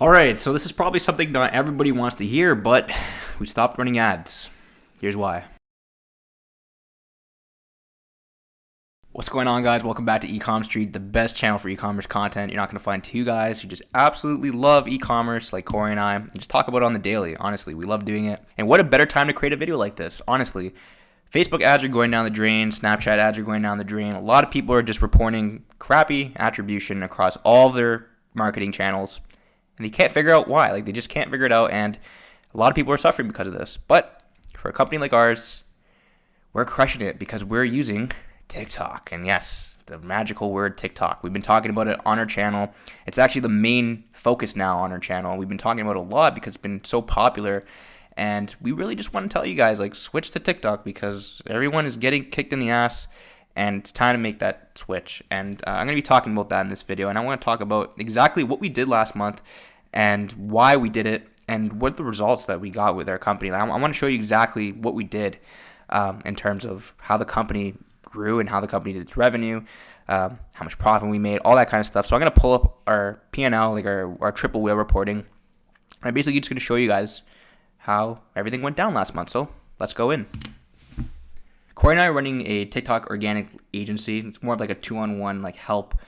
All right, so this is probably something not everybody wants to hear, but we stopped running ads. Here's why. What's going on, guys? Welcome back to Ecom Street, the best channel for e-commerce content. You're not going to find two guys who just absolutely love e-commerce like Corey and I and just talk about it on the daily. Honestly, we love doing it. And what a better time to create a video like this, honestly. Facebook ads are going down the drain. Snapchat ads are going down the drain. A lot of people are just reporting crappy attribution across all their marketing channels. And they can't figure out why. They just can't figure it out. And a lot of people are suffering because of this. But for a company like ours, we're crushing it because we're using TikTok. And yes, the magical word TikTok. We've been talking about it on our channel. It's actually the main focus now on our channel. We've been talking about it a lot because it's been so popular. And we really just want to tell you guys, switch to TikTok because everyone is getting kicked in the ass. And it's time to make that switch. And I'm going to be talking about that in this video. And I want to talk about exactly what we did last month and why we did it and what the results that we got with our company. I want to show you exactly what we did in terms of how the company grew and how the company did its revenue, how much profit we made, all that kind of stuff. So I'm going to pull up our P&L, our triple whale reporting. And I'm basically just going to show you guys how everything went down last month. So let's go in. Corey and I are running a TikTok organic agency. It's more of like a 2-on-1 help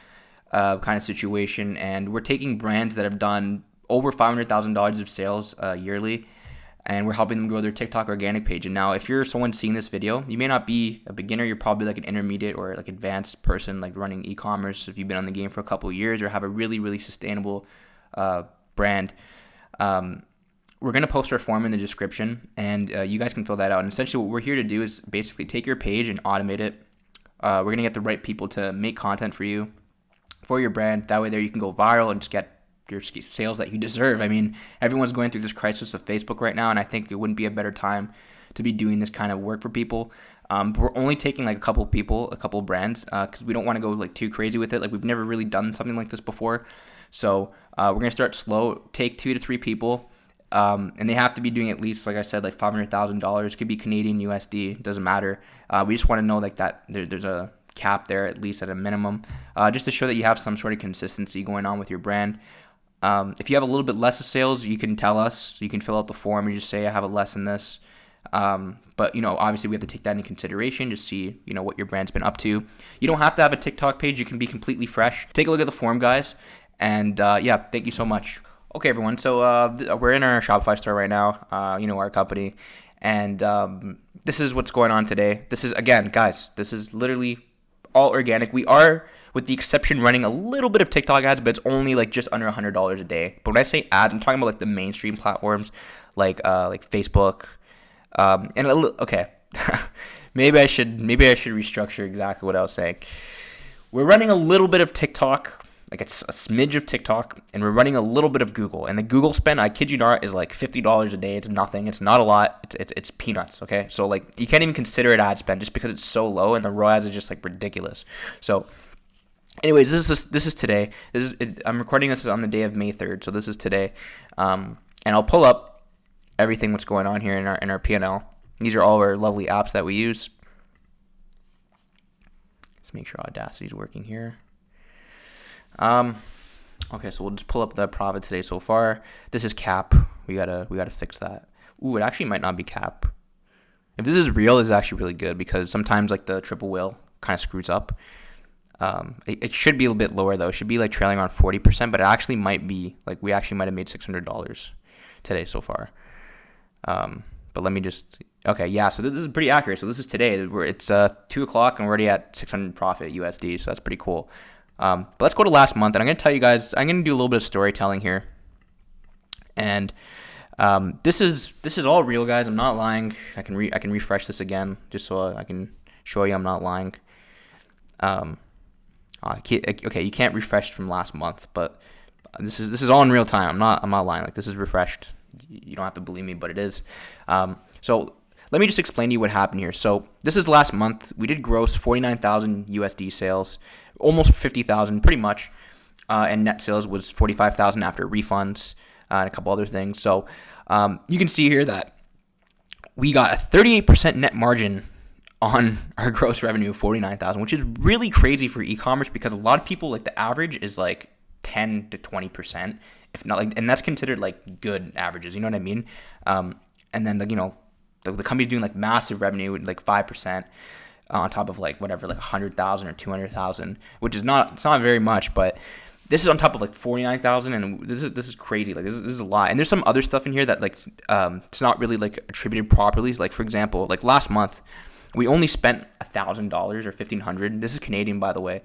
kind of situation, and we're taking brands that have done over $500,000 of sales yearly, and we're helping them grow their TikTok organic page. And now, if you're someone seeing this video, you may not be a beginner. You're probably an intermediate or advanced person running e-commerce. If you've been on the game for a couple of years or have a really, really sustainable brand. We're going to post our form in the description, and you guys can fill that out. And essentially what we're here to do is basically take your page and automate it. We're going to get the right people to make content for you, for your brand. That way there you can go viral and just get your sales that you deserve. I mean, everyone's going through this crisis of Facebook right now, and I think it wouldn't be a better time to be doing this kind of work for people. But we're only taking a couple people, a couple brands, because we don't want to go too crazy with it. We've never really done something like this before. So we're going to start slow, take 2 to 3 people. And they have to be doing at least, like I said, $500,000. Could be Canadian USD. Doesn't matter. We just want to know that there's a cap there, at least at a minimum, just to show that you have some sort of consistency going on with your brand. If you have a little bit less of sales, you can tell us. You can fill out the form. You just say, I have a less in this. But, obviously we have to take that into consideration, just see, what your brand's been up to. You don't have to have a TikTok page. You can be completely fresh. Take a look at the form, guys. And, thank you so much. Okay, everyone, so we're in our Shopify store right now, our company, and this is what's going on today. This is, again, guys, this is literally all organic. We are, with the exception, running a little bit of TikTok ads, but it's only just under $100 a day. But when I say ads, I'm talking about the mainstream platforms like Facebook, and okay, maybe I should restructure exactly what I was saying. We're running a little bit of TikTok. It's a smidge of TikTok, and we're running a little bit of Google. And the Google spend, I kid you not, is $50 a day. It's nothing. It's not a lot. It's peanuts, okay? So, you can't even consider it ad spend just because it's so low, and the ROAS is just, ridiculous. So, anyways, this is today. I'm recording this on the day of May 3rd, so this is today. And I'll pull up everything what's going on here in our P&L. These are all our lovely apps that we use. Let's make sure Audacity is working here. Okay, so we'll just pull up the profit today so far. This is cap. We gotta fix that. Ooh, it actually might not be cap. If this is real, this is actually really good because sometimes the triple whale kind of screws up. It should be a little bit lower though. It should be trailing around 40%, but it actually might be we actually might have made $600 today so far. But let me just, okay, yeah, so this is pretty accurate. So this is today. It's 2 o'clock and we're already at 600 profit USD, so that's pretty cool. But let's go to last month, and I'm going to tell you guys, I'm going to do a little bit of storytelling here. And this is all real, guys. I'm not lying. I can refresh this again just so I can show you I'm not lying. Okay, you can't refresh from last month, but this is all in real time. I'm not lying. This is refreshed. You don't have to believe me, but it is. So let me just explain to you what happened here. So this is last month. We did gross 49,000 USD sales, almost 50,000, pretty much. And net sales was 45,000 after refunds and a couple other things. So you can see here that we got a 38% net margin on our gross revenue of 49,000, which is really crazy for e-commerce because a lot of people, the average is 10 to 20%. if not like, and that's considered like good averages. You know what I mean? And then the company's doing like massive revenue, like 5%. On top of like whatever, like 100,000 or 200,000, which is it's not very much, but this is on top of like 49,000, and this is crazy. Like this is a lot. And there's some other stuff in here that like it's not really like attributed properly. Like for example, like last month we only spent $1,000 or $1,500. This is Canadian, by the way,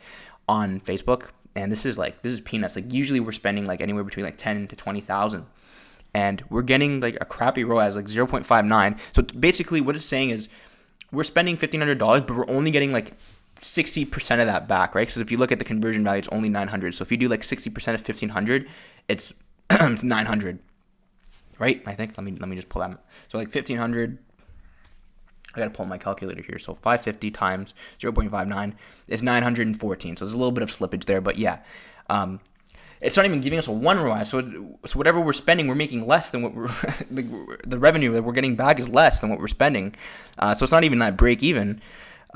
on Facebook, and this is peanuts. Like usually we're spending like anywhere between like 10 to 20,000. And we're getting like a crappy ROAS, like 0.59. So basically what it's saying is we're spending $1,500, but we're only getting like 60% of that back, right? Because if you look at the conversion value, it's only 900. So if you do like 60% of 1,500, it's it's 900, right? I think. Let me just pull that. So like 1,500. I gotta pull my calculator here. So 550 times 0.59 is 914. So there's a little bit of slippage there, but yeah. It's not even giving us a 1 ROAS. So whatever we're spending, we're making less than what we're the revenue that we're getting back is less than what we're spending. So it's not even that break even.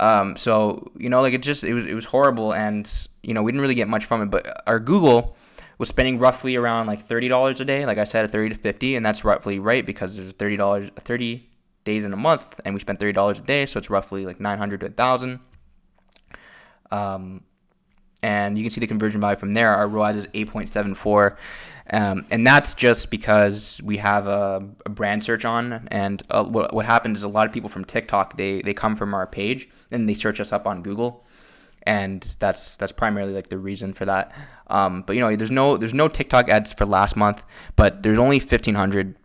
So like it was horrible, and we didn't really get much from it. But our Google was spending roughly around like $30 a day. Like I said, 30 to 50, and that's roughly right because there's $30 days in a month, and we spent $30 a day, so it's roughly like 900 to 1,000. And you can see the conversion value from there. Our ROAS is 8.74. And that's just because we have a brand search on. And what happened is a lot of people from TikTok, they come from our page and they search us up on Google. And that's primarily like the reason for that. But there's no TikTok ads for last month, but there's only 1,500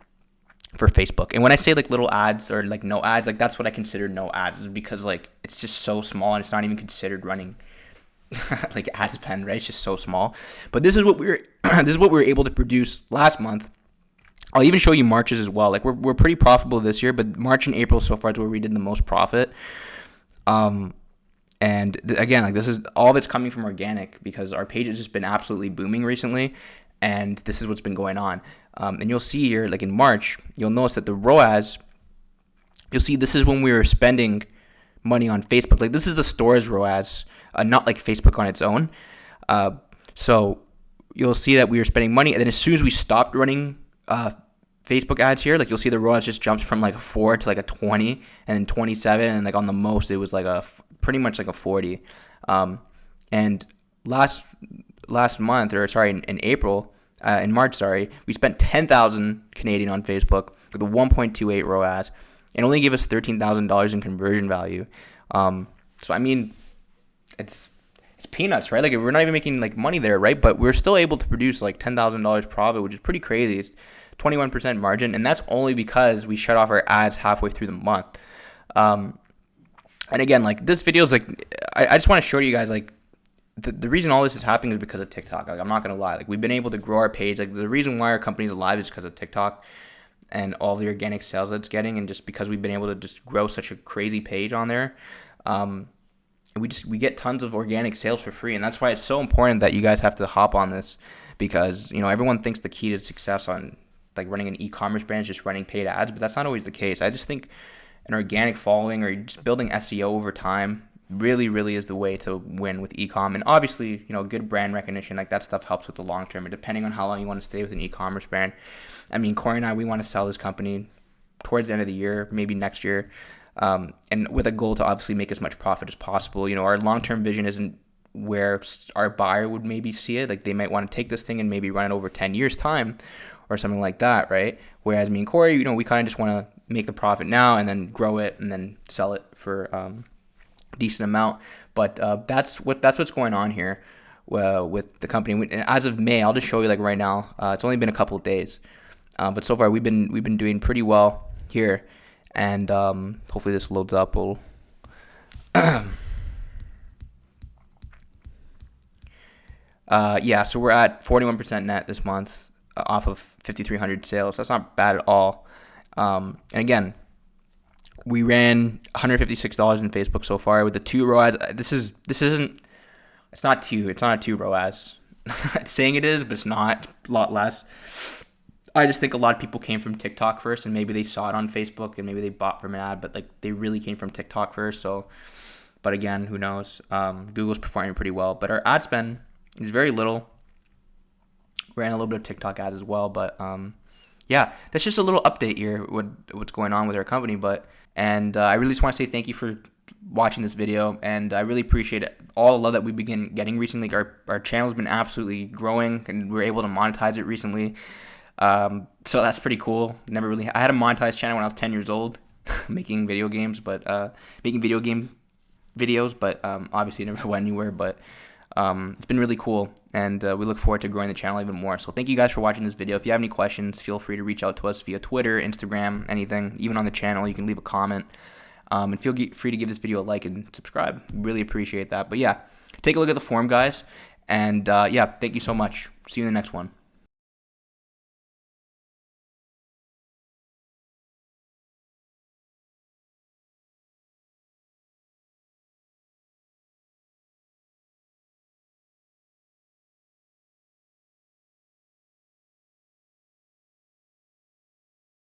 for Facebook. And when I say like little ads or like no ads, like that's what I consider no ads, is because like it's just so small and it's not even considered running like ad spend, right? It's just so small. But this is what we were able to produce last month. I'll even show you March's as well. Like we're pretty profitable this year, but March and April so far is where we did the most profit. Again, like this is all of it's coming from organic because our page has just been absolutely booming recently, and this is what's been going on. And you'll see here, like in March, you'll notice that the ROAS, you'll see this is when we were spending money on Facebook. Like this is the store's ROAS. Not like Facebook on its own. So you'll see that we were spending money, and then as soon as we stopped running Facebook ads here, like you'll see the ROAS just jumps from like a 4 to like a 20, and then 27, and like on the most it was like pretty much like a 40. And last month, or sorry, in March, we spent 10,000 Canadian on Facebook with a 1.28 ROAS, and only gave us $13,000 in conversion value. So I mean, it's peanuts, right? Like we're not even making like money there, right? But we're still able to produce like $10,000 profit, which is pretty crazy. It's 21% margin, and that's only because we shut off our ads halfway through the month. And again, like this video is like I just want to show you guys like the reason all this is happening is because of TikTok. Like I'm not gonna lie, like we've been able to grow our page. Like the reason why our company's alive is because of TikTok and all the organic sales that it's getting, and just because we've been able to just grow such a crazy page on there. We get tons of organic sales for free, and that's why it's so important that you guys have to hop on this, because everyone thinks the key to success on like running an e-commerce brand is just running paid ads, but that's not always the case. I just think an organic following or just building SEO over time really is the way to win with e-com. And obviously good brand recognition, like that stuff helps with the long term, and depending on how long you want to stay with an e-commerce brand. I mean, Corey and I, we want to sell this company towards the end of the year, maybe next year. And with a goal to obviously make as much profit as possible. Our long-term vision isn't where our buyer would maybe see it. Like they might want to take this thing and maybe run it over 10 years time or something like that, right? Whereas me and Corey, we kind of just want to make the profit now and then grow it and then sell it for a decent amount. But that's what's going on here with the company. As of May, I'll just show you like right now. It's only been a couple of days, but so far we've been doing pretty well here. And hopefully this loads up. So we're at 41% net this month off of 5,300 sales. That's not bad at all. And again, we ran $156 in Facebook so far with the 2 ROAS. It's not a 2 ROAS. It's saying it is, but it's not. A lot less. I just think a lot of people came from TikTok first, and maybe they saw it on Facebook and maybe they bought from an ad, but like they really came from TikTok first. So, but again, who knows? Google's performing pretty well, but our ad spend is very little. ran a little bit of TikTok ads as well. But yeah, that's just a little update here, what's going on with our company. And I really just want to say thank you for watching this video, and I really appreciate it. All the love that we've been getting recently. Our channel's been absolutely growing, and we're able to monetize it recently. So that's pretty cool. I had a monetized channel when I was 10 years old, making video games, making video game videos, but obviously it never went anywhere. But it's been really cool, and we look forward to growing the channel even more. So thank you guys for watching this video. If you have any questions, feel free to reach out to us via Twitter, Instagram, anything. Even on the channel, you can leave a comment. And feel free to give this video a like and subscribe. Really appreciate that. But yeah, take a look at the form, guys. And yeah, thank you so much. See you in the next one.